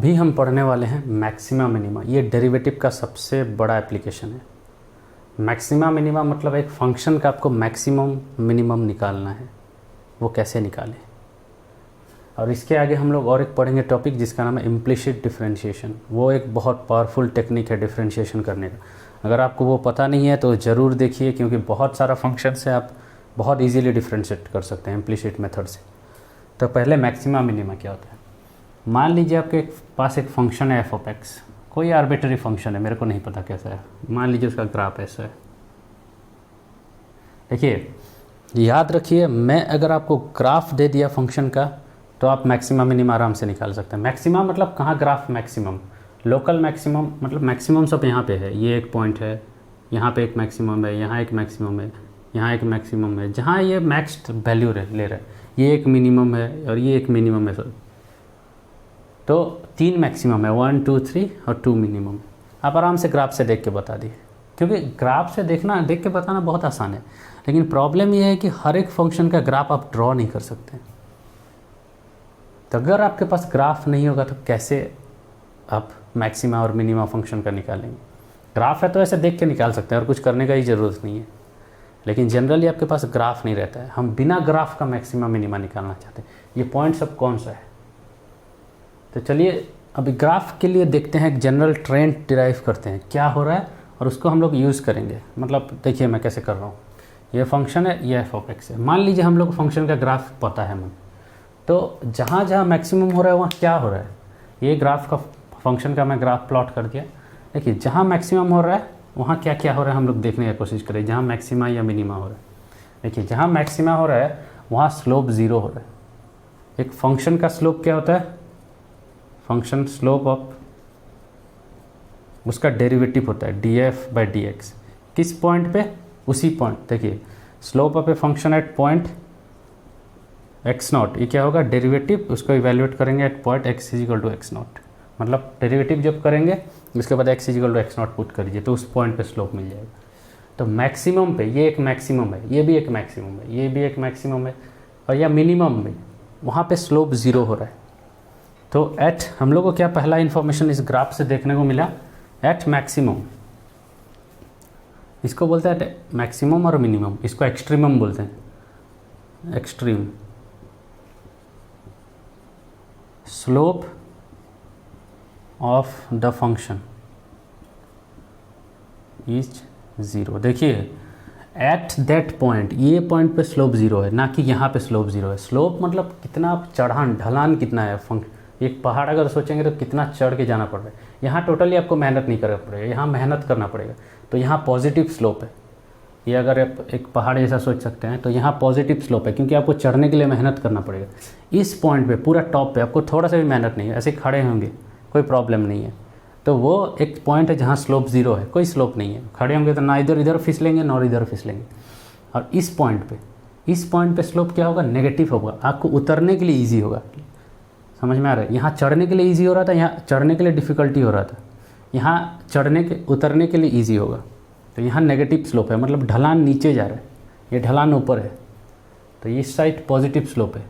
अभी हम पढ़ने वाले हैं मैक्सिमा मिनिमा। ये डेरिवेटिव का सबसे बड़ा एप्लीकेशन है। मैक्सिमा मिनिमा मतलब एक फंक्शन का आपको मैक्सिमम मिनिमम निकालना है, वो कैसे निकालें। और इसके आगे हम लोग और एक पढ़ेंगे टॉपिक जिसका नाम है इम्प्लिसिट डिफरेंशिएशन। वो एक बहुत पावरफुल टेक्निक है डिफरेंशिएशन करने का। अगर आपको वो पता नहीं है तो ज़रूर देखिए, क्योंकि बहुत सारा फंक्शन से आप बहुत इजीली डिफरेंशिएट कर सकते हैं इम्प्लिसिट मेथड से। तो पहले मैक्सिमा मिनिमा क्या होता है। मान लीजिए आपके पास एक फंक्शन है एफ ऑफ एक्स, कोई आर्बिट्ररी फंक्शन है, मेरे को नहीं पता कैसा है। मान लीजिए उसका ग्राफ ऐसा है। देखिए, याद रखिए, मैं अगर आपको ग्राफ दे दिया फंक्शन का तो आप मैक्सिमम मिनिमम आराम से निकाल सकते हैं। मैक्सिमम मतलब कहाँ ग्राफ मैक्सिमम, लोकल मैक्सिमम मतलब मैक्सिमम सब यहाँ पे है। ये एक पॉइंट है, यहाँ पे एक मैक्सिमम है, यहाँ एक मैक्सिमम है, यहाँ एक मैक्सिमम है, जहाँ ये मैक्स वैल्यू ले रहा है। ये एक मिनिमम है और ये एक मिनिमम है। तो 3 मैक्सिमम है, 1 2 3 और 2 मिनिमम। आप आराम से ग्राफ से देख के बता दिए, क्योंकि ग्राफ से देख के बताना बहुत आसान है। लेकिन प्रॉब्लम ये है कि हर एक फंक्शन का ग्राफ आप ड्रॉ नहीं कर सकते। तो अगर आपके पास ग्राफ नहीं होगा तो कैसे आप मैक्सिमा और मिनिमा फंक्शन का निकालेंगे। ग्राफ है तो ऐसे देख के निकाल सकते हैं और कुछ करने का ही ज़रूरत नहीं है। लेकिन जनरली आपके पास ग्राफ नहीं रहता है। हम बिना ग्राफ का मैक्सिमा मिनिमा निकालना चाहते हैं। ये पॉइंट सब कौन सा है। तो चलिए अभी ग्राफ के लिए देखते हैं, एक जनरल ट्रेंड डिराइव करते हैं क्या हो रहा है और उसको हम लोग यूज़ करेंगे। मतलब देखिए मैं कैसे कर रहा हूँ। ये फंक्शन है, ये एफ ऑफ एक्स है। मान लीजिए हम लोग फंक्शन का ग्राफ पता है हमें, तो जहाँ जहाँ मैक्सिमम हो रहा है वहाँ क्या हो रहा है। ये ग्राफ का फंक्शन का मैं ग्राफ प्लॉट कर दिया। देखिए जहाँ मैक्सिमम हो रहा है वहाँ क्या क्या हो रहा है हम लोग देखने की कोशिश करें, जहाँ मैक्सिमा या मिनिमा हो रहा है। देखिए जहाँ मैक्सिमा हो रहा है वहाँ स्लोप 0 हो रहा है। एक फंक्शन का स्लोप क्या होता है, फंक्शन स्लोप ऑफ उसका डेरिवेटिव होता है df/dx। किस पॉइंट पे, उसी पॉइंट। देखिए slope of a function at point x0, ये क्या होगा डेरिवेटिव, उसको इवेल्युएट करेंगे एट पॉइंट x = x0। मतलब डेरिवेटिव जब करेंगे उसके बाद x = x0 पुट करिए तो उस पॉइंट पे स्लोप मिल जाएगा। तो मैक्सिमम पे ये एक मैक्सिमम है, ये भी एक मैक्सिमम है, ये भी एक मैक्सिमम है, और या मिनिमम में वहाँ पे स्लोप 0 हो रहा है। तो एट हम लोग को क्या पहला इन्फॉर्मेशन इस ग्राफ से देखने को मिला, एट मैक्सिमम, इसको बोलते हैं मैक्सिमम और मिनिमम, इसको एक्सट्रीमम बोलते हैं। Extreme slope of the function is 0। देखिए एट दैट पॉइंट, ये पॉइंट पे स्लोप 0 है, ना कि यहाँ पे स्लोप 0 है। स्लोप मतलब कितना चढ़ान ढलान कितना है। एक पहाड़ अगर सोचेंगे तो कितना चढ़ के जाना पड़ रहा है। यहाँ टोटली आपको मेहनत नहीं करना पड़ेगा, यहाँ मेहनत करना पड़ेगा। तो यहाँ पॉजिटिव स्लोप है। ये अगर आप एक पहाड़ जैसा सोच सकते हैं तो यहाँ पॉजिटिव स्लोप है, क्योंकि आपको चढ़ने के लिए मेहनत करना पड़ेगा। इस पॉइंट पे पूरा टॉप पे आपको थोड़ा सा भी मेहनत नहीं है, ऐसे खड़े होंगे कोई प्रॉब्लम नहीं है। तो वो एक पॉइंट है जहाँ स्लोप 0 है, कोई स्लोप नहीं है। खड़े होंगे तो ना इधर फिसलेंगे ना इधर फिसलेंगे। और इस पॉइंट पे स्लोप क्या होगा, नेगेटिव होगा। आपको उतरने के लिए ईजी होगा। समझ में आ रहा है। यहाँ चढ़ने के लिए ईजी हो रहा था, यहाँ चढ़ने के लिए डिफ़िकल्टी हो रहा था। यहाँ उतरने के लिए ईजी होगा। तो यहाँ नेगेटिव स्लोप है, मतलब ढलान नीचे जा रहा है, ये ढलान ऊपर है। तो इस साइड पॉजिटिव स्लोप है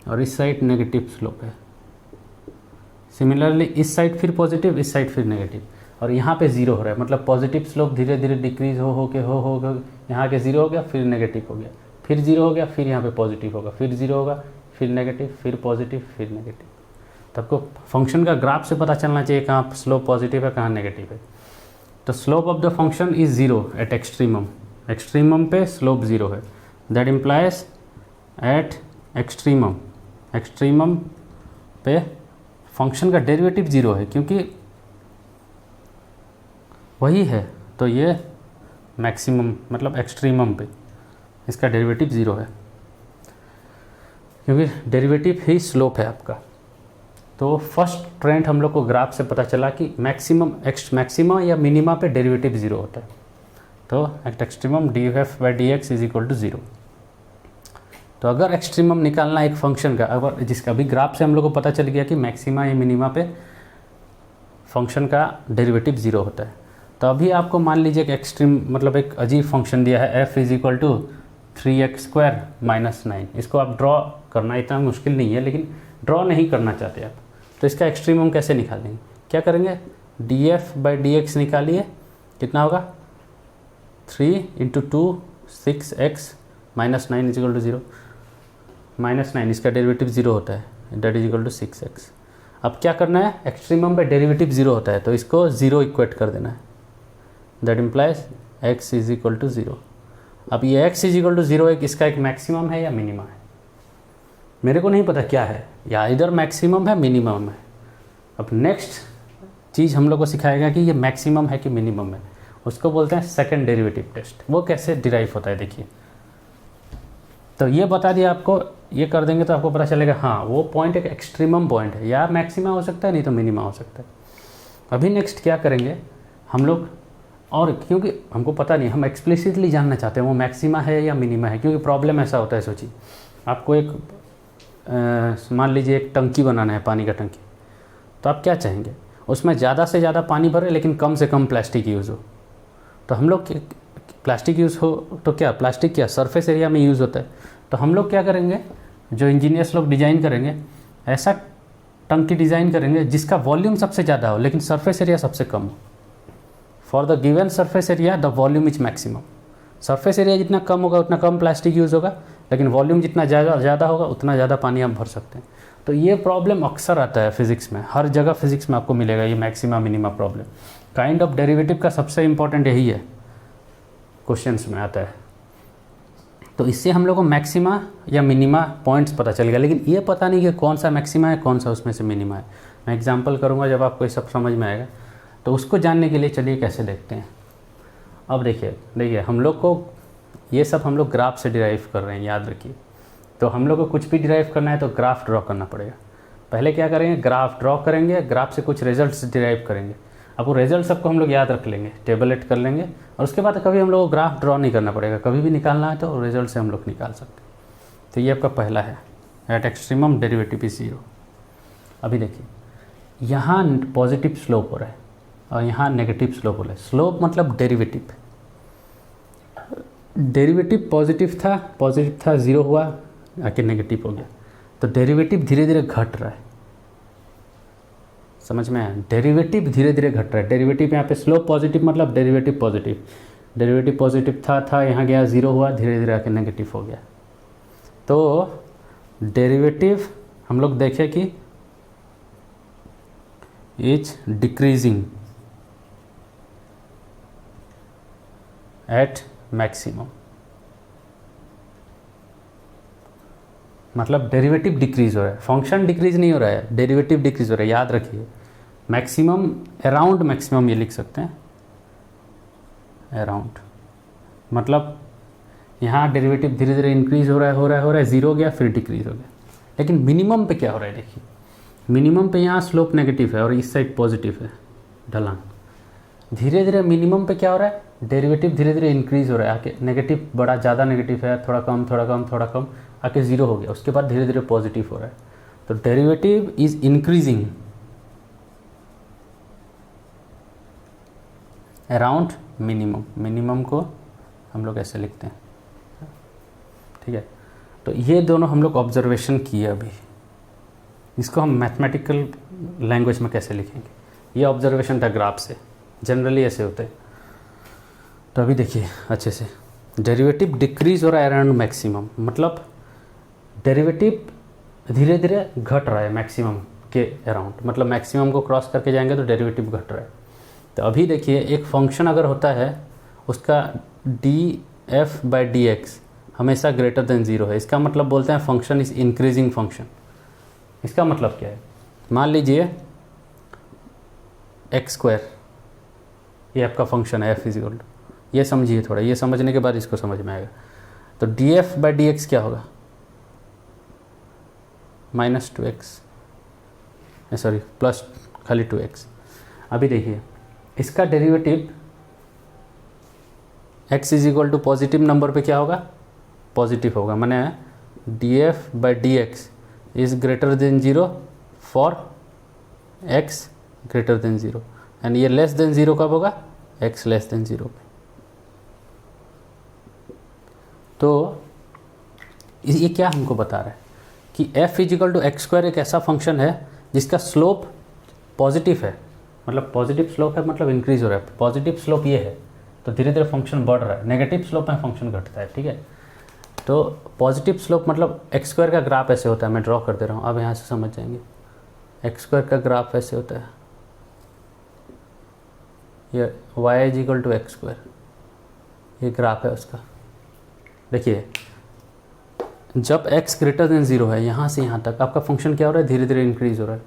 और इस साइड नेगेटिव स्लोप है। सिमिलरली इस साइड फिर पॉजिटिव, इस साइड फिर नेगेटिव, और यहाँ पे 0 हो रहा है। मतलब पॉजिटिव स्लोप धीरे धीरे डिक्रीज हो यहाँ के 0 हो गया, फिर नेगेटिव हो गया, फिर 0 हो गया, फिर यहाँ पे पॉजिटिव होगा, फिर 0 होगा, फिर नेगेटिव, फिर पॉजिटिव, फिर नेगेटिव। तो आपको फंक्शन का ग्राफ से पता चलना चाहिए कहाँ स्लोप पॉजिटिव है, कहाँ नेगेटिव है। तो slope of the function is 0 at extremum. Extremum पे स्लोप 0 है। दैट इम्प्लाइज एट एक्सट्रीमम पे फंक्शन का डेरिवेटिव 0 है, क्योंकि वही है। तो ये मैक्सिमम मतलब एक्सट्रीमम पे इसका डेरिवेटिव 0 है, क्योंकि डेरिवेटिव ही स्लोप है आपका। तो फर्स्ट ट्रेंड हम लोग को ग्राफ से पता चला कि मैक्सिमा या मिनिमा पे डेरिवेटिव 0 होता है। तो एट एक्सट्रीमम df/dx = 0। तो अगर एक्सट्रीमम निकालना एक फंक्शन का, अगर जिसका भी ग्राफ से हम लोग को पता चल गया कि मैक्सिमा या मिनिमा पे फंक्शन का डेरिवेटिव 0 होता है। तो अभी आपको मान लीजिए कि एक्सट्रीम मतलब एक अजीब फंक्शन दिया है f = 3x² - 9। इसको आप ड्रॉ करना इतना मुश्किल नहीं है, लेकिन ड्रॉ नहीं करना चाहते आप, तो इसका एक्सट्रीमम कैसे निकालेंगे? क्या करेंगे? df/dx निकालिए, कितना होगा? 3 × 2 6x -9 = 0। -9 इसका डेरिवेटिव 0 होता है, डेट = 6x। अब क्या करना है? एक्सट्रीमम पे डेरिवेटिव 0 होता है तो इसको 0 इक्वेट कर देना है, दैट इम्प्लाइज x = 0। अब ये x = 0 इसका एक मैक्सिमम है या मिनिमम है? मेरे को नहीं पता क्या है, या इधर मैक्सिमम है मिनिमम है। अब नेक्स्ट चीज़ हम लोग को सिखाएगा कि ये मैक्सिमम है कि मिनिमम है, उसको बोलते हैं सेकंड डेरिवेटिव टेस्ट। वो कैसे डिराइव होता है देखिए। तो ये बता दिया आपको, ये कर देंगे तो आपको पता चलेगा हाँ वो पॉइंट एक एक्सट्रीमम पॉइंट है, या मैक्सिमा हो सकता है नहीं तो मिनिमा हो सकता है। अभी नेक्स्ट क्या करेंगे हम लोग, और क्योंकि हमको पता नहीं, हम एक्सप्लिसिटली जानना चाहते हैं वो मैक्सिमा है या मिनिमा है, क्योंकि प्रॉब्लम ऐसा होता है। सोचिए आपको एक मान लीजिए एक टंकी बनाना है, पानी का टंकी, तो आप क्या चाहेंगे? उसमें ज़्यादा से ज़्यादा पानी भरे लेकिन कम से कम प्लास्टिक यूज़ हो। तो हम लोग प्लास्टिक यूज़ हो तो क्या प्लास्टिक क्या सरफेस एरिया में यूज़ होता है, तो हम लोग क्या करेंगे, जो इंजीनियर्स लोग डिज़ाइन करेंगे ऐसा टंकी डिज़ाइन करेंगे जिसका वॉल्यूम सबसे ज़्यादा हो लेकिन सरफेस एरिया सबसे कम हो। For the given surface area the volume is maximum. Surface area जितना कम होगा उतना कम प्लास्टिक यूज़ होगा, लेकिन वॉल्यूम जितना ज़्यादा होगा उतना ज़्यादा पानी आप भर सकते हैं। तो ये प्रॉब्लम अक्सर आता है फिज़िक्स में, हर जगह फिज़िक्स में आपको मिलेगा ये maxima minima problem. Kind of derivative का सबसे इंपॉर्टेंट यही है, क्वेश्चंस में आता है। तो इससे हम लोग को मैक्सिमा या मिनिमा पॉइंट्स पता चलेगा, लेकिन ये पता नहीं कि कौन सा मैक्सिमा है कौन सा उसमें से मिनिमा है। मैं एग्जांपल करूँगा जब आपको ये सब समझ में आएगा। तो उसको जानने के लिए चलिए कैसे देखते हैं। अब देखिए हम लोग को ये सब हम लोग ग्राफ से डिराइव कर रहे हैं, याद रखिए। तो हम लोग को कुछ भी डिराइव करना है तो ग्राफ ड्रॉ करना पड़ेगा। पहले क्या करेंगे? ग्राफ ड्रॉ करेंगे, ग्राफ से कुछ रिजल्ट्स डिराइव करेंगे। अब वो रिजल्ट सबको हम लोग याद रख लेंगे, टेबलेट कर लेंगे, और उसके बाद कभी हम लोग को ग्राफ ड्रॉ नहीं करना पड़ेगा। कभी भी निकालना है तो रिजल्ट से हम लोग निकाल सकते हैं। तो ये आपका पहला है, एट एक्सट्रीमम डेरिवेटिव इज 0। अभी देखिए यहाँ पॉजिटिव स्लोप हो रहा है और यहाँ नेगेटिव स्लोप हो रहा है। स्लोप मतलब डेरिवेटिव, डेरिवेटिव पॉजिटिव था 0 हुआ आके नेगेटिव हो गया, तो डेरिवेटिव धीरे धीरे घट रहा है। समझ में आया? डेरिवेटिव धीरे धीरे घट रहा है। डेरिवेटिव यहाँ पे स्लोप पॉजिटिव मतलब डेरिवेटिव पॉजिटिव, डेरिवेटिव पॉजिटिव था यहाँ गया 0 हुआ, धीरे धीरे आके नेगेटिव हो गया। तो डेरिवेटिव हम लोग देखें कि इज डिक्रीजिंग एट मैक्सिमम, मतलब डेरिवेटिव डिक्रीज हो रहा है, फंक्शन डिक्रीज नहीं हो रहा है, डेरिवेटिव डिक्रीज हो रहा है। याद रखिए मैक्सिमम अराउंड मैक्सिमम ये लिख सकते हैं, अराउंड मतलब यहाँ डेरिवेटिव धीरे धीरे इंक्रीज हो रहा है 0 हो गया फिर डिक्रीज हो गया। लेकिन मिनिमम पे क्या हो रहा है? देखिए मिनिमम पे यहाँ स्लोप नेगेटिव है और इस साइड पॉजिटिव है, ढलान। धीरे धीरे मिनिमम पे क्या हो रहा है? डेरिवेटिव धीरे धीरे इंक्रीज हो रहा है, आके नेगेटिव बड़ा ज़्यादा नेगेटिव है, थोड़ा कम आके 0 हो गया, उसके बाद धीरे धीरे पॉजिटिव हो रहा है। तो derivative is increasing around minimum. Minimum को हम लोग ऐसे लिखते हैं, ठीक है। तो ये दोनों हम लोग ऑब्जर्वेशन किए। अभी इसको हम मैथमेटिकल लैंग्वेज में कैसे लिखेंगे? ये ऑब्जर्वेशन था ग्राफ से, जनरली ऐसे होते हैं। तो अभी देखिए अच्छे से, डेरिवेटिव डिक्रीज हो रहा है अराउंड मैक्सिमम, मतलब डेरिवेटिव धीरे धीरे घट रहा है मैक्सिमम के अराउंड, मतलब मैक्सिमम को क्रॉस करके जाएंगे तो डेरिवेटिव घट रहा है। तो अभी देखिए एक फंक्शन अगर होता है उसका df/dx हमेशा ग्रेटर देन 0 है, इसका मतलब बोलते हैं फंक्शन इज इंक्रीजिंग फंक्शन। इसका मतलब क्या है? मान लीजिए x², ये आपका फंक्शन है f, ये समझिए थोड़ा, ये समझने के बाद इसको समझ में आएगा। तो df/dx क्या होगा? -2x, सॉरी प्लस खाली 2x। अभी देखिए इसका डेरिवेटिव x = पॉजिटिव नंबर पे क्या होगा? पॉजिटिव होगा, माने df/dx is greater than 0 for x greater than 0, and ये लेस देन 0 कब होगा? x लेस देन 0 पे। तो ये क्या हमको बता रहा है कि f is equal to X square एक ऐसा फंक्शन है जिसका स्लोप पॉजिटिव है, मतलब पॉजिटिव स्लोप है, मतलब इंक्रीज हो रहा है। पॉजिटिव स्लोप ये है तो धीरे धीरे फंक्शन बढ़ रहा है, नेगेटिव स्लोप में फंक्शन घटता है, ठीक है। तो पॉजिटिव स्लोप मतलब एक्स स्क्वायर का ग्राफ ऐसे होता है, मैं ड्रॉ कर दे रहा हूँ, अब यहाँ से समझ जाएंगे। एक्स स्क्वायर का ग्राफ ऐसे होता है, ये y is equal to X square, ये ग्राफ है उसका। देखिए जब x ग्रेटर देन 0 है, यहाँ से यहाँ तक आपका फंक्शन क्या हो रहा है, धीरे धीरे इंक्रीज हो रहा है।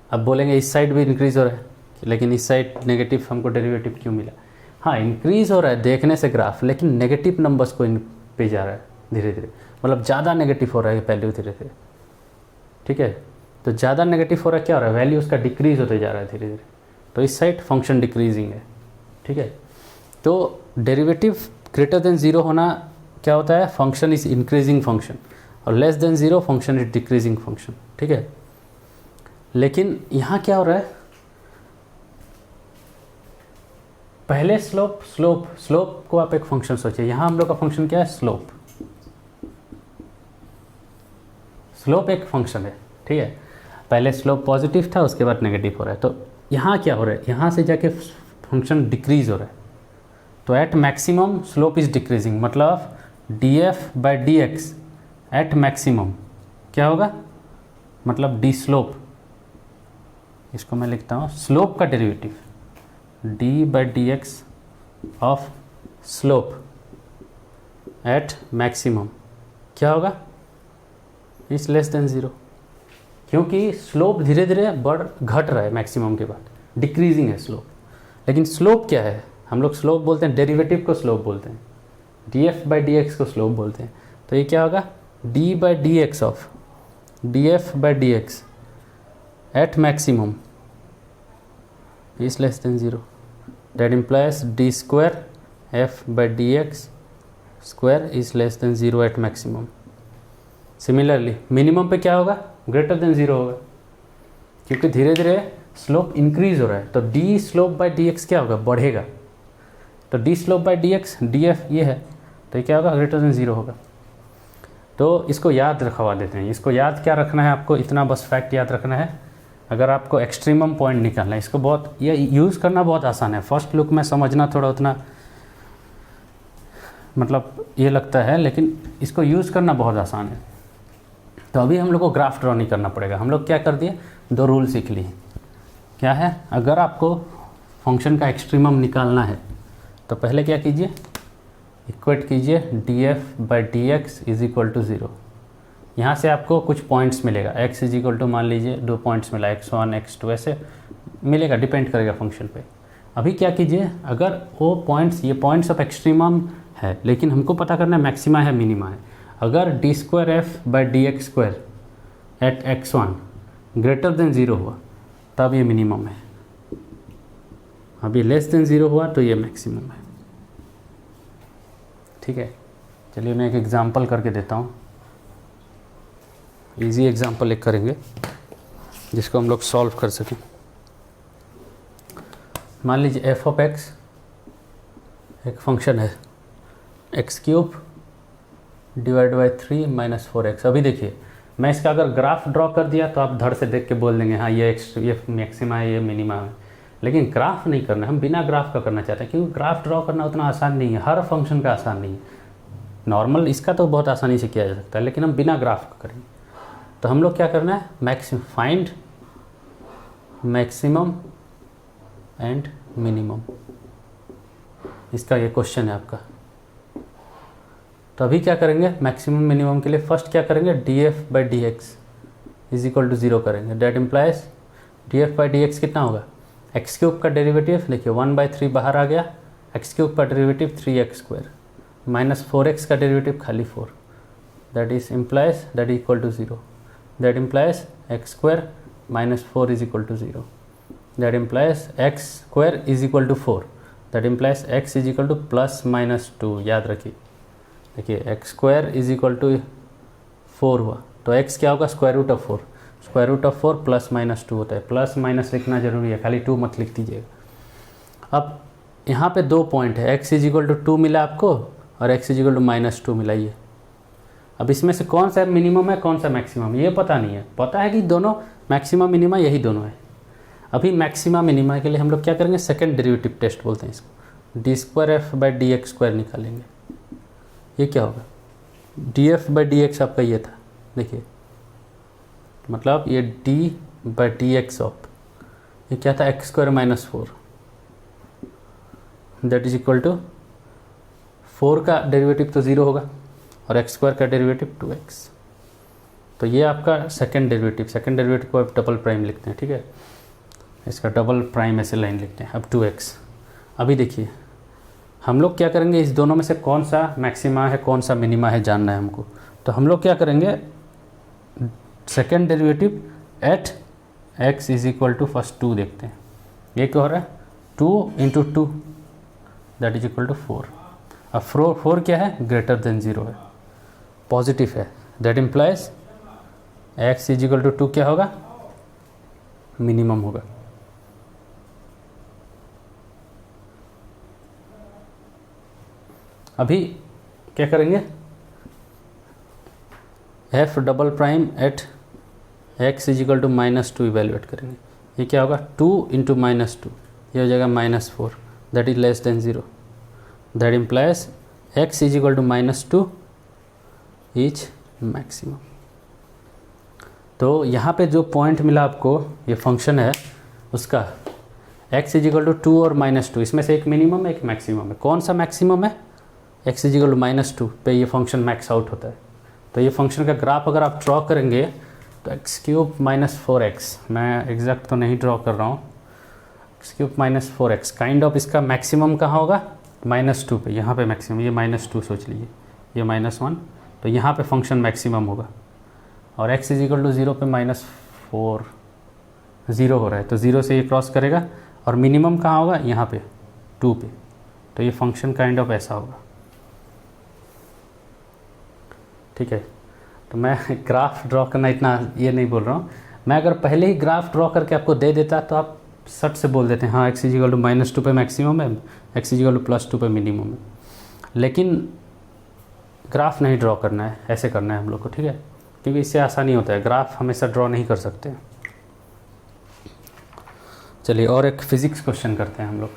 अब बोलेंगे इस साइड भी इंक्रीज हो रहा है, लेकिन इस साइड नेगेटिव हमको डेरिवेटिव क्यों मिला। हाँ इंक्रीज हो रहा है देखने से ग्राफ, लेकिन नेगेटिव नंबर्स को इन पे जा रहा है धीरे धीरे, मतलब ज़्यादा नेगेटिव हो रहा है वैल्यू धीरे धीरे, ठीक है। तो ज़्यादा नेगेटिव हो रहा है, क्या हो रहा है, वैल्यू उसका डिक्रीज होते जा रहा है धीरे धीरे, तो इस साइड फंक्शन डिक्रीजिंग है, ठीक है। तो डेरिवेटिव ग्रेटर देन 0 होना क्या होता है, फंक्शन इज इंक्रीजिंग फंक्शन, और less than 0 function is decreasing function, ठीक है। लेकिन यहाँ क्या हो रहा है, पहले स्लोप को आप एक फंक्शन सोचिए, यहाँ हम लोग का फंक्शन क्या है, स्लोप एक फंक्शन है, ठीक है। पहले स्लोप पॉजिटिव था, उसके बाद नेगेटिव हो रहा है। तो यहाँ क्या हो रहा है, यहाँ से जाके फंक्शन डिक्रीज हो रहा है, तो at maximum slope is decreasing, मतलब df by D X at maximum क्या होगा, मतलब डी स्लोप, इसको मैं लिखता हूँ स्लोप का derivative, d by D X of slope eight maximum क्या होगा, इज लेस देन 0, क्योंकि स्लोप धीरे धीरे घट रहा है मैक्सिमम के बाद, डिक्रीजिंग है स्लोप। लेकिन स्लोप क्या है, हम लोग स्लोप बोलते हैं, डेरिवेटिव को स्लोप बोलते हैं, df बाई डी एक्स को स्लोप बोलते हैं। तो ये क्या होगा, d by D X of df by D X at maximum is less than 0, that implies d square f by D X square is less than 0 at maximum. Similarly minimum पे क्या होगा, greater than 0 होगा, क्योंकि धीरे धीरे slope increase हो रहा है, तो d slope by D x क्या होगा, बढ़ेगा। तो d slope by D x df ये है, तो ये क्या होगा, ग्रेटर देन 0 होगा। तो इसको याद रखवा देते हैं, इसको याद क्या रखना है आपको, इतना बस फैक्ट याद रखना है। अगर आपको एक्सट्रीमम पॉइंट निकालना है, इसको बहुत ये यूज़ करना बहुत आसान है, फर्स्ट लुक में समझना थोड़ा उतना मतलब ये लगता है, लेकिन इसको यूज़ करना बहुत आसान है। तो अभी हम लोग को ग्राफ ड्रॉ नहीं करना पड़ेगा, हम लोग क्या कर दिए, 2 रूल सीख लिए। क्या है, अगर आपको फंक्शन का एक्सट्रीमम निकालना है तो पहले क्या कीजिए, इक्वेट कीजिए df by D X is equal to 0। यहाँ से आपको कुछ पॉइंट्स मिलेगा, x इज इक्वल टू मान लीजिए 2 पॉइंट्स मिला, x1 x2 ऐसे मिलेगा, डिपेंड करेगा फंक्शन पे। अभी क्या कीजिए, अगर वो पॉइंट्स, ये पॉइंट्स ऑफ एक्सट्रीमम है, लेकिन हमको पता करना है मैक्सिमा है मिनिमा है। अगर D square F by D X square at x1 greater than 0 हुआ तब ये मिनिमम है, अभी लेस देन 0 हुआ तो ये मैक्सिमम है, ठीक है। चलिए मैं एक एग्जांपल करके देता हूँ, इजी एग्जांपल एक करेंगे जिसको हम लोग सॉल्व कर सकें। मान लीजिए f ऑफ x एक फंक्शन है x³ divide by 3 minus 4x। अभी देखिए मैं इसका अगर ग्राफ ड्रॉ कर दिया तो आप धड़ से देख के बोल देंगे हाँ ये मैक्सिमा है, ये मिनिमा है, लेकिन ग्राफ नहीं करना, हम बिना ग्राफ का करना चाहते हैं, क्योंकि ग्राफ ड्रॉ करना उतना आसान नहीं है, हर फंक्शन का आसान नहीं है। नॉर्मल इसका तो बहुत आसानी से किया जा सकता है, लेकिन हम बिना ग्राफ का करेंगे। तो हम लोग क्या करना है, फाइंड मैक्सिमम एंड मिनिमम, इसका ये क्वेश्चन है आपका। तो अभी क्या करेंगे, मैक्सिमम मिनिमम के लिए फर्स्ट क्या करेंगे, df by D X is equal to 0 करेंगे। That implies df by D X कितना होगा, x³ का डेरिवेटिव देखिए 1/3 बाहर आ गया, x³ का डेरिवेटिव 3x² माइनस 4x का डेरिवेटिव खाली 4, that is implies that equal to 0। That implies x² minus 4 is equal to 0, that implies x² is equal to 4, that implies x is equal to plus minus 2। याद रखिए, देखिए x² is equal to 4 हुआ तो x क्या होगा, square root of 4, square root of 4 plus minus 2 होता है, plus minus लिखना जरूरी है, खाली 2 मत लिख दीजिएगा। अब यहाँ पे 2 पॉइंट है, x इज इक्वल टू 2 मिला आपको और x is equal to minus 2 मिला ये। अब इसमें से कौन सा मिनिमम है कौन सा मैक्सिमम ये पता नहीं है, पता है कि दोनों मैक्सिमम मिनिमा यही दोनों है। अभी मैक्सिमा मिनिमा के लिए हम लोग क्या करेंगे, सेकंड डेरिवेटिव टेस्ट बोलते हैं इसको, D square F by D X square निकालेंगे। ये क्या होगा, D F by D X आपका ये था, देखिए मतलब ये D by D X of ये क्या था, X square minus 4 that is equal to 4 का डेरिवेटिव तो 0 होगा और एक्स स्क्वायर का डेरिवेटिव 2x। तो ये आपका सेकंड डेरिवेटिव को आप डबल प्राइम लिखते हैं, ठीक है, इसका डबल प्राइम ऐसे लाइन लिखते हैं। अब 2x, अभी देखिए हम लोग क्या करेंगे, इस दोनों में से कौन सा मैक्सिमा है कौन सा मिनिमा है जानना है हमको। तो हम लोग क्या करेंगे, second derivative at x is equal to first 2 देखते हैं। ये क्या हो रहा है, 2 into 2 that is equal to 4। अब 4 क्या है, ग्रेटर देन 0 है, पॉजिटिव है, that implies x is equal to 2 क्या होगा, मिनिमम होगा। अभी क्या करेंगे, f double prime at x is equal to -2 evaluate करेंगे। ये क्या होगा, 2 इंटू -2 ये हो जाएगा -4 that is less than 0, that implies x is equal to -2 is maximum. तो यहाँ पे जो पॉइंट मिला आपको, ये फंक्शन है उसका x इज इक्वल टू 2 और -2, इसमें से एक मिनिमम है एक मैक्सिमम है। कौन सा मैक्सिमम है, x इज इक्वल टू -2 पे ये फंक्शन मैक्स आउट होता है। तो ये फंक्शन का ग्राफ अगर आप ड्रॉ करेंगे तो x³ -4x, मैं एग्जैक्ट तो नहीं ड्रॉ कर रहा हूँ, x³ -4x काइंड ऑफ इसका मैक्सिमम कहाँ होगा, -2 पे, यहाँ पे मैक्सिमम, ये -2 सोच लीजिए, ये -1, तो यहाँ पे फंक्शन मैक्सिमम होगा। और x इज इक्वल टू 0 पे -4 0 हो रहा है, तो 0 से ये क्रॉस करेगा और मिनिमम कहाँ होगा, यहाँ पे 2 पे। तो ये फंक्शन काइंड ऑफ ऐसा होगा, ठीक है। तो मैं ग्राफ ड्रॉ करना इतना ये नहीं बोल रहा हूँ, मैं अगर पहले ही ग्राफ ड्रॉ करके आपको दे देता तो आप सट से बोल देते हैं हाँ x इज इक्वल टू -2 पे मैक्सिमम है, x इज इक्वल टू +2 पे मिनिमम है। लेकिन ग्राफ नहीं ड्रॉ करना है, ऐसे करना है हम लोग को, ठीक है, क्योंकि इससे आसानी होता है, ग्राफ हमेशा ड्रॉ नहीं कर सकते। चलिए और एक फिजिक्स क्वेश्चन करते हैं हम लोग,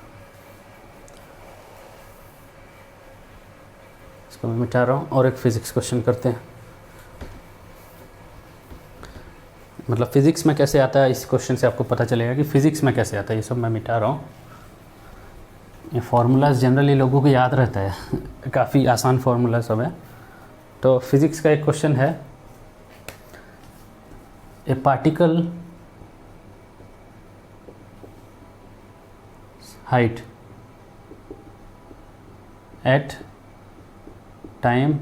इसको मैं मिटा रहा हूँ, और एक फिजिक्स क्वेश्चन करते हैं। मतलब फिजिक्स में कैसे आता है, इस क्वेश्चन से आपको पता चलेगा कि फिजिक्स में कैसे आता है। ये सब मैं मिटा रहा हूँ, ये फार्मूलाज जनरली लोगों को याद रहता है, काफ़ी आसान फार्मूला सब है। तो फिजिक्स का एक क्वेश्चन है, a particle height at time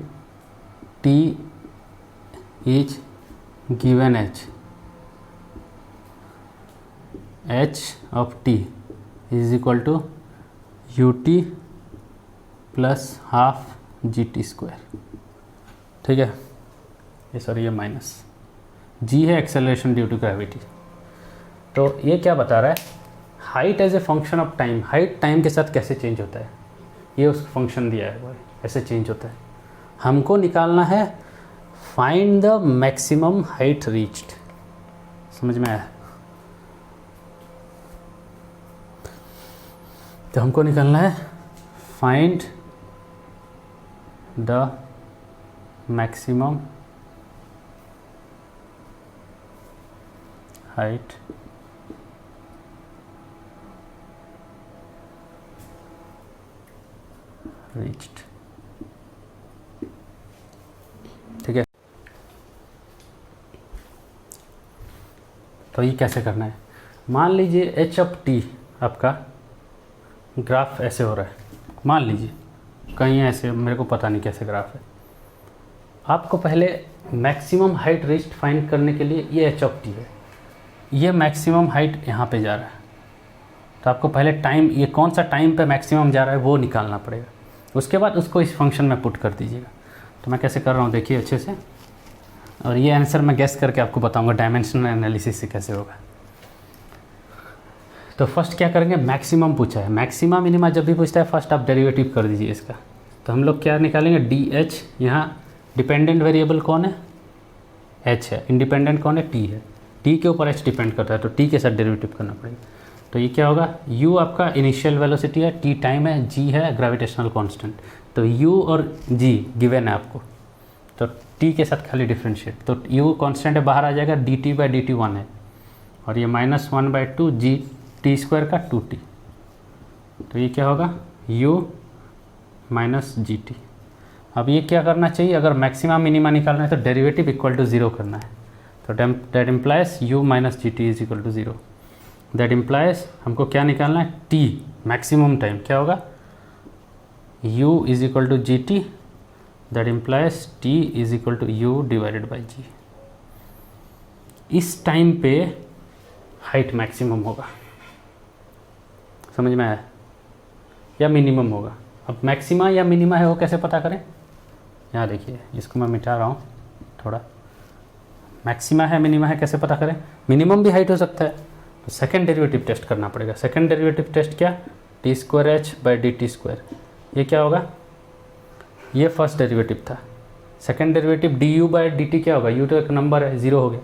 t is given h of t is equal to ut plus half gt square, ठीक है, ये सॉरी ये माइनस g है एक्सेलरेशन ड्यू टू ग्रेविटी। तो ये क्या बता रहा है, height as a function of time, height time के साथ कैसे चेंज होता है, ये उस फंक्शन दिया है वो ऐसे चेंज होता है। हमको निकालना है find the maximum height reached, समझ में आया। तो हमको निकालना है find the maximum height reached, ठीक है। तो ये कैसे करना है, मान लीजिए h ऑफ t आपका ग्राफ ऐसे हो रहा है, मान लीजिए कहीं ऐसे, मेरे को पता नहीं कैसे ग्राफ है। आपको पहले मैक्सिमम हाइट रीच्ड फाइंड करने के लिए ये h ऑफ t है, ये मैक्सिमम हाइट यहाँ पे जा रहा है, तो आपको पहले टाइम, ये कौन सा टाइम पे मैक्सिमम जा रहा है वो निकालना पड़ेगा, उसके बाद उसको इस फंक्शन में पुट कर दीजिएगा। तो मैं कैसे कर रहा हूँ देखिए अच्छे से, और ये आंसर मैं गेस करके आपको बताऊंगा डायमेंशनल एनालिसिस से कैसे होगा। तो फर्स्ट क्या करेंगे, मैक्सिमम पूछा है, मैक्सिमम मिनिमा जब भी पूछता है फर्स्ट आप डेरिवेटिव कर दीजिए इसका। तो हम लोग क्या निकालेंगे, डी एच, यहाँ डिपेंडेंट वेरिएबल कौन है, h है, इंडिपेंडेंट कौन है, t है, t के ऊपर h डिपेंड करता है, तो t के साथ डेरिवेटिव करना पड़ेगा। तो ये क्या होगा, u आपका इनिशियल वेलोसिटी है, t टाइम है, g है ग्रेविटेशनल कांस्टेंट। तो u और g गिवन है आपको, तो t के साथ खाली डिफ्रेंशिएट, तो u कांस्टेंट है, बाहर आ जाएगा, dt/dt 1 है, और ये -1/2 g t² का 2t, तो ये क्या होगा u माइनस gt। अब ये क्या करना चाहिए, अगर मैक्सिमा मिनिमा निकालना है तो डेरिवेटिव इक्वल टू 0 करना है, तो that implies u minus gt is equal to 0। That implies हमको क्या निकालना है, t मैक्सिमम टाइम क्या होगा, u is equal to gt, that implies t is equal to u divided by g। इस टाइम पे हाइट मैक्सिमम होगा, समझ में आया, या मिनिमम होगा। अब मैक्सिमा या मिनिमा है वो कैसे पता करें, यहाँ देखिए, इसको मैं मिटा रहा हूँ थोड़ा, मैक्सिमा है मिनिमा है कैसे पता करें, मिनिमम भी हाइट हो सकता है, तो सेकंड डेरिवेटिव टेस्ट करना पड़ेगा। सेकंड डेरिवेटिव टेस्ट क्या, t²h/dt², ये क्या होगा, ये फर्स्ट डेरिवेटिव था, सेकंड डेरिवेटिव du/dt क्या होगा, u तो एक नंबर है, 0 हो गया,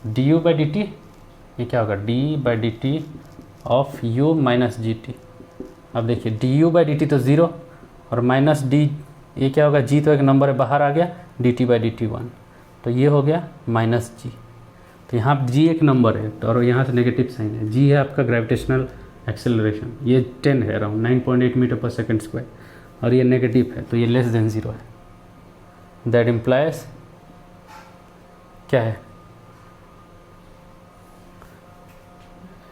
du/dt ये क्या होगा, d/dt of u minus gt। अब देखिए du/dt तो 0 और माइनस d, ये क्या होगा, g तो एक नंबर है, बाहर आ गया, dt/dt 1, तो ये हो गया माइनस g। तो यहाँ g एक नंबर है, तो और यहाँ से नेगेटिव साइन है, g है आपका ग्रेविटेशनल एक्सेलरेशन, ये 10 है, अराउंड 9.8 मीटर/सेकंड स्क्वायर, और ये नेगेटिव है, तो ये लेस देन 0 है। दैट इम्प्लाइज क्या है,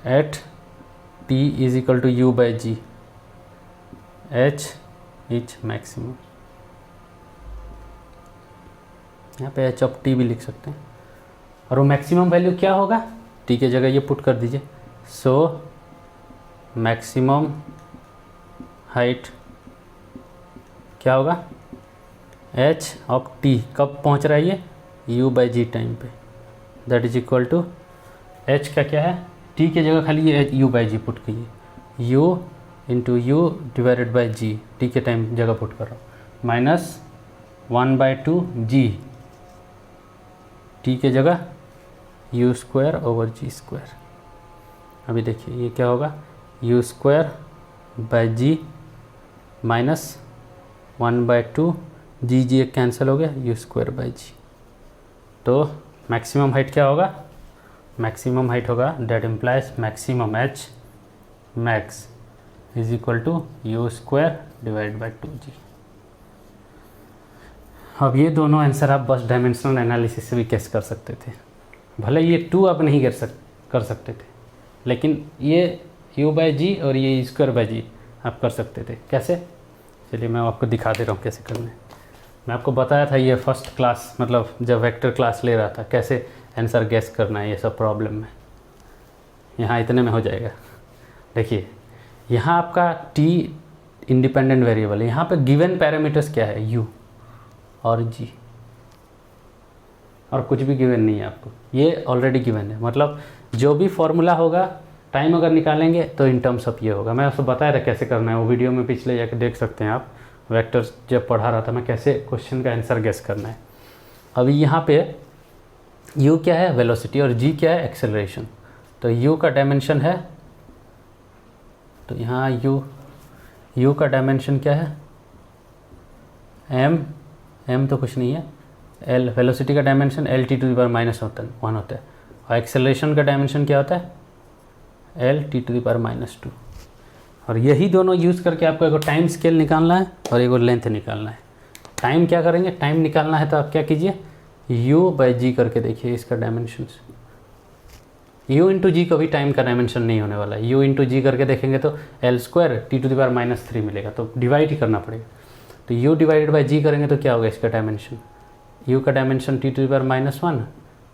at t is equal to u/g, h is maximum, यहाँ पे h ऑफ t भी लिख सकते हैं, और वो मैक्सिमम वैल्यू क्या होगा, t के जगह ये पुट कर दीजिए। सो मैक्सिमम हाइट क्या होगा, h ऑफ t कब पहुँच रहा है ये, u/g टाइम पे, that is equal to h का क्या है, t के जगह खाली ये u/g पुट कीजिए, u into U divided by G, T के टाइम जगह पुट कर रहा हूँ, माइनस 1/2 जी, टी के जगह u²/g²। अभी देखिए ये क्या होगा, u²/g माइनस 1/2 जी एक कैंसिल हो गया, u²/g। तो मैक्सिमम हाइट क्या होगा, मैक्सिमम हाइट होगा, that implies maximum h max is equal to u² divide by 2g। अब ये दोनों आंसर आप बस डायमेंशनल एनालिसिस से भी कैसे कर सकते थे, भले ये 2 आप नहीं कर सकते थे, लेकिन ये u/g और ये u²/g आप कर सकते थे। कैसे, चलिए मैं आपको दिखा दे रहा हूँ कैसे करना है। मैं आपको बताया था ये फर्स्ट क्लास, मतलब जब वेक्टर क्लास ले रहा था, कैसे आंसर गैस करना है ये सब प्रॉब्लम में, यहाँ इतने में हो जाएगा। देखिए यहाँ आपका t इंडिपेंडेंट वेरिएबल है, यहाँ पे गिवन पैरामीटर्स क्या है, u और g, और कुछ भी गिवन नहीं है आपको, ये ऑलरेडी गिवन है। मतलब जो भी फॉर्मूला होगा, टाइम अगर निकालेंगे तो इन टर्म्स ऑफ ये होगा। मैं आपको बताया था कैसे करना है, वो वीडियो में पिछले जाके देख सकते हैं आप, वेक्टर्स जब पढ़ा रहा था मैं, कैसे क्वेश्चन का आंसर गेस करना है। अभी यहाँ पे u क्या है, वेलोसिटी, और g क्या है, एक्सेलरेशन। तो u का डायमेंशन है, तो यहाँ u का डायमेंशन क्या है, m तो कुछ नहीं है, l वेलोसिटी का डायमेंशन lt⁻⁻1 होता है, और एक्सेलरेशन का डायमेंशन क्या होता है, lt⁻²। और यही दोनों यूज़ करके आपको एक टाइम स्केल निकालना है और एक लेंथ निकालना है। टाइम क्या करेंगे, टाइम निकालना है तो आप क्या कीजिए, u/g करके देखिए इसका डायमेंशन, u इंटू जी कभी टाइम का डायमेंशन नहीं होने वाला है, u इंटू जी करके देखेंगे तो l² t⁻³ मिलेगा, तो डिवाइड ही करना पड़ेगा। तो u डिवाइडेड बाई जी करेंगे तो क्या होगा इसका डायमेंशन, u का dimension t⁻⁻1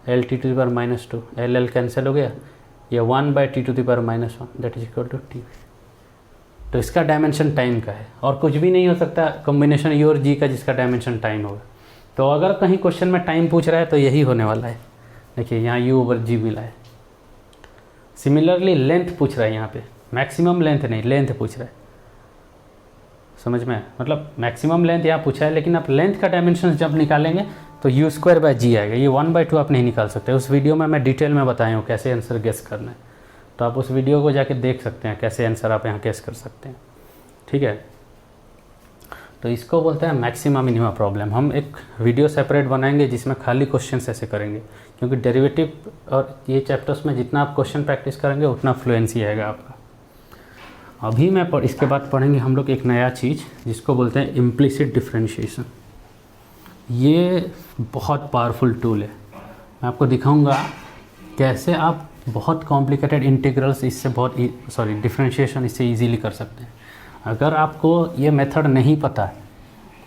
lt⁻², l cancel हो गया, ये 1/t⁻⁻1 that is equal to t। तो इसका डायमेंशन टाइम का है, और कुछ भी नहीं हो सकता कॉम्बिनेशन u और g का जिसका डायमेंशन टाइम होगा। तो अगर कहीं क्वेश्चन में टाइम पूछ रहा है तो यही होने वाला है। देखिए यहाँ u/g मिला है। सिमिलरली लेंथ पूछ रहा है, यहाँ पे मैक्सिमम लेंथ नहीं, लेंथ पूछ रहा है। समझ में? मतलब मैक्सिमम लेंथ यहाँ पूछा है, लेकिन आप लेंथ का डायमेंशन जब निकालेंगे तो u²/g आएगा। ये 1/2 आप नहीं निकाल सकते। उस वीडियो में मैं डिटेल में बताया हूँ कैसे आंसर गेस करना है, तो आप उस वीडियो को जाके देख सकते हैं कैसे आंसर आप यहाँ गेस कर सकते हैं। ठीक है, तो इसको बोलते हैं मैक्सिमा मिनिमा प्रॉब्लम। हम एक वीडियो सेपरेट बनाएंगे जिसमें खाली क्वेश्चन ऐसे करेंगे, क्योंकि डेरिवेटिव और ये चैप्टर्स में जितना आप क्वेश्चन प्रैक्टिस करेंगे उतना फ्लुएंसी आएगा आपका। अभी मैं इसके बाद पढ़ेंगे हम लोग एक नया चीज़ जिसको बोलते हैं इम्प्लिसिट डिफरेंशिएशन। ये बहुत पावरफुल टूल है। मैं आपको दिखाऊंगा कैसे आप बहुत कॉम्प्लिकेटेड इंटीग्रल्स इससे डिफरेंशिएशन इससे इजीली कर सकते हैं। अगर आपको ये मेथड नहीं पता है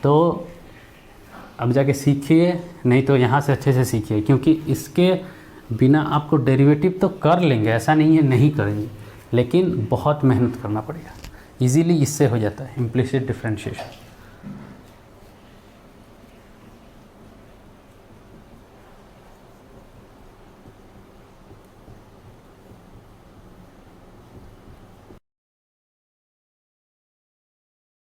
तो अब जाके सीखिए, नहीं तो यहाँ से अच्छे से सीखिए, क्योंकि इसके बिना आपको डेरिवेटिव तो कर लेंगे, ऐसा नहीं है नहीं करेंगे, लेकिन बहुत मेहनत करना पड़ेगा। इजीली इससे हो जाता है इम्प्लिसिट डिफरेंशिएशन।